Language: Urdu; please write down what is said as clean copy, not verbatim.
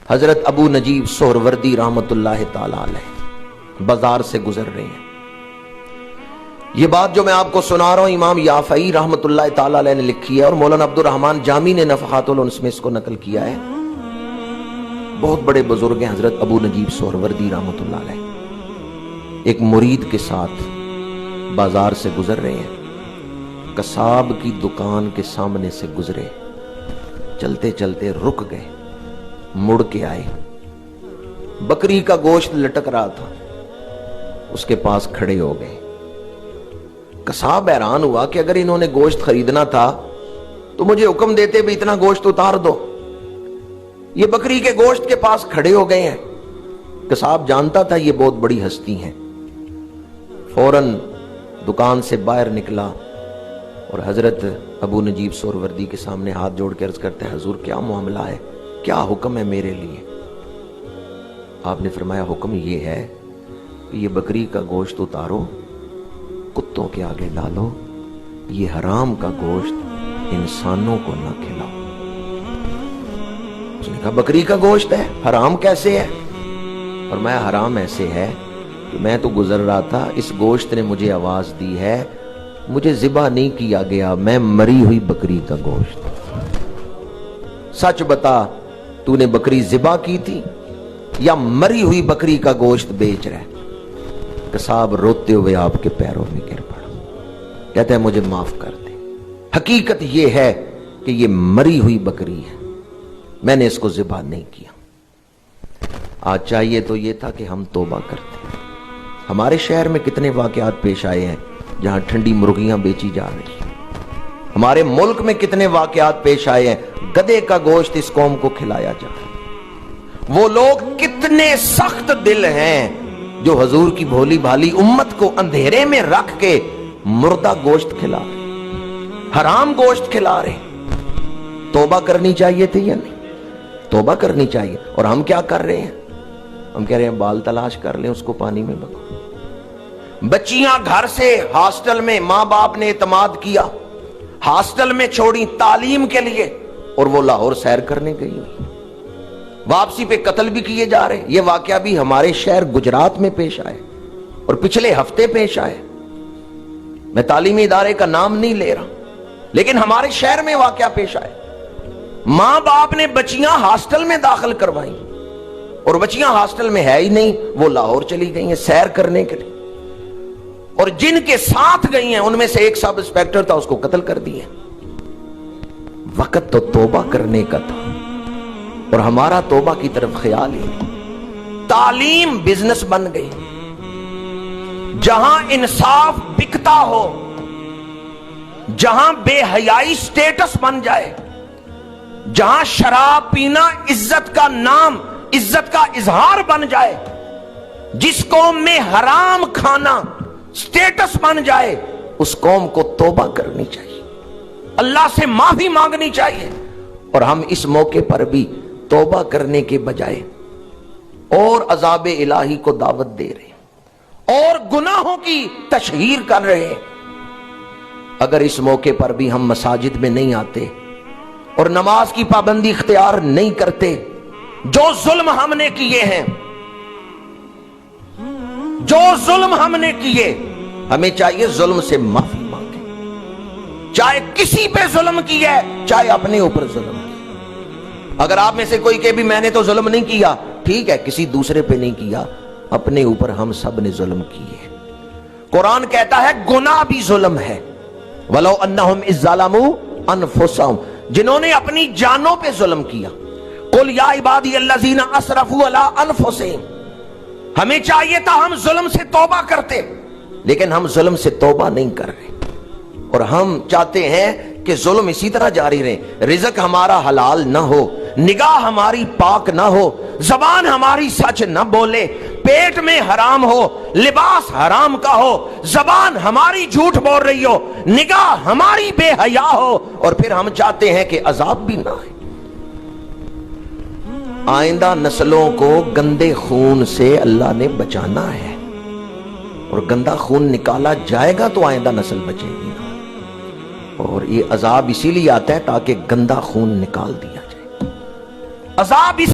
حضرت ابو نجیب سہروردی رحمت اللہ تعالی علیہ بازار سے گزر رہے ہیں. یہ بات جو میں آپ کو سنا رہا ہوں امام یافعی رحمت اللہ تعالی علیہ نے لکھی ہے اور مولانا عبد الرحمن جامی نے نفحات الانس میں اس کو نقل کیا ہے. بہت بڑے بزرگ ہیں حضرت ابو نجیب سہروردی رحمت اللہ علیہ. ایک مرید کے ساتھ بازار سے گزر رہے ہیں. قصاب کی دکان کے سامنے سے گزرے, چلتے چلتے رک گئے, مڑ کے آئے. بکری کا گوشت لٹک رہا تھا, اس کے پاس کھڑے ہو گئے. قصاب حیران ہوا کہ اگر انہوں نے گوشت خریدنا تھا تو مجھے حکم دیتے بھی اتنا گوشت اتار دو. یہ بکری کے گوشت کے پاس کھڑے ہو گئے ہیں. قصاب جانتا تھا یہ بہت بڑی ہستی ہیں. فوراً دکان سے باہر نکلا اور حضرت ابو نجیب سہروردی کے سامنے ہاتھ جوڑ کے عرض کرتے ہیں, حضور کیا معاملہ ہے, کیا حکم ہے میرے لیے؟ آپ نے فرمایا حکم یہ ہے کہ یہ بکری کا گوشت اتارو, کتوں کے آگے ڈالو, یہ حرام کا گوشت انسانوں کو نہ کھلاؤ. اس نے کہا بکری کا گوشت ہے, حرام کیسے ہے؟ اور میں حرام ایسے ہے کہ میں تو گزر رہا تھا, اس گوشت نے مجھے آواز دی ہے, مجھے ذبح نہیں کیا گیا, میں مری ہوئی بکری کا گوشت. سچ بتا, تو نے بکری ذبح کی تھی یا مری ہوئی بکری کا گوشت بیچ رہا ہے؟ قصاب روتے ہوئے آپ کے پیروں میں گر پڑا, کہتا ہے مجھے معاف کر دے, حقیقت یہ ہے کہ یہ مری ہوئی بکری ہے, میں نے اس کو ذبح نہیں کیا. آج چاہیے تو یہ تھا کہ ہم توبہ کرتے. ہمارے شہر میں کتنے واقعات پیش آئے ہیں جہاں ٹھنڈی مرغیاں بیچی جا رہی ہیں. ہمارے ملک میں کتنے واقعات پیش آئے ہیں, گدھے کا گوشت اس قوم کو کھلایا جا رہا ہے. وہ لوگ کتنے سخت دل ہیں جو حضور کی بھولی بھالی امت کو اندھیرے میں رکھ کے مردہ گوشت کھلا رہے, حرام گوشت کھلا رہے. توبہ کرنی چاہیے تھی یا نہیں؟ توبہ کرنی چاہیے. اور ہم کیا کر رہے ہیں؟ ہم کہہ رہے ہیں بال تلاش کر لیں, اس کو پانی میں بھگو. بچیاں گھر سے ہاسٹل میں ماں باپ نے اعتماد کیا, ہاسٹل میں چھوڑی تعلیم کے لیے, اور وہ لاہور سیر کرنے گئی ہوئی, واپسی پہ قتل بھی کیے جا رہے. یہ واقعہ بھی ہمارے شہر گجرات میں پیش آئے اور پچھلے ہفتے پیش آئے. میں تعلیمی ادارے کا نام نہیں لے رہا, لیکن ہمارے شہر میں واقعہ پیش آئے. ماں باپ نے بچیاں ہاسٹل میں داخل کروائی اور بچیاں ہاسٹل میں ہے ہی نہیں, وہ لاہور چلی گئی ہیں سیر کرنے کے لیے, اور جن کے ساتھ گئی ہیں ان میں سے ایک سب انسپیکٹر تھا, اس کو قتل کر دیا. وقت تو توبہ کرنے کا تھا اور ہمارا توبہ کی طرف خیال ہی نہیں. تعلیم بزنس بن گئی. جہاں انصاف بکتا ہو, جہاں بے حیائی سٹیٹس بن جائے, جہاں شراب پینا عزت کا نام, عزت کا اظہار بن جائے, جس قوم میں حرام کھانا سٹیٹس بن جائے, اس قوم کو توبہ کرنی چاہیے, اللہ سے معافی مانگنی چاہیے. اور ہم اس موقع پر بھی توبہ کرنے کے بجائے اور عذاب الہی کو دعوت دے رہے ہیں اور گناہوں کی تشہیر کر رہے ہیں. اگر اس موقع پر بھی ہم مساجد میں نہیں آتے اور نماز کی پابندی اختیار نہیں کرتے, جو ظلم ہم نے کیے ہیں, جو ظلم ہم نے کیے, ہمیں چاہیے ظلم سے معافی مانگے. چاہے کسی پہ ظلم کیا ہے, چاہے اپنے اوپر ظلم کیا. اگر آپ میں سے کوئی کہ بھی میں نے تو ظلم نہیں کیا, ٹھیک ہے, کسی دوسرے پہ نہیں کیا, اپنے اوپر ہم سب نے ظلم کیے. قرآن کہتا ہے گناہ بھی ظلم ہے. وَلَوْ أَنَّهُمْ إِذْ ظَلَمُوا أَنفُسَهُمْ, جنہوں نے اپنی جانوں پہ ظلم کیا. قُلْ يَا عِبَادِيَ الَّذِينَ أَسْرَفُوا عَلَىٰ أَنفُسِهِمْ, ہمیں چاہیے تھا ہم ظلم سے توبہ کرتے, لیکن ہم ظلم سے توبہ نہیں کر رہے. اور ہم چاہتے ہیں کہ ظلم اسی طرح جاری رہے. رزق ہمارا حلال نہ ہو, نگاہ ہماری پاک نہ ہو, زبان ہماری سچ نہ بولے, پیٹ میں حرام ہو, لباس حرام کا ہو, زبان ہماری جھوٹ بول رہی ہو, نگاہ ہماری بے حیا ہو, اور پھر ہم چاہتے ہیں کہ عذاب بھی نہ آئے. آئندہ نسلوں کو گندے خون سے اللہ نے بچانا ہے, اور گندا خون نکالا جائے گا تو آئندہ نسل بچے گی. اور یہ عذاب اسی لیے آتا ہے تاکہ گندا خون نکال دیا جائے. عذاب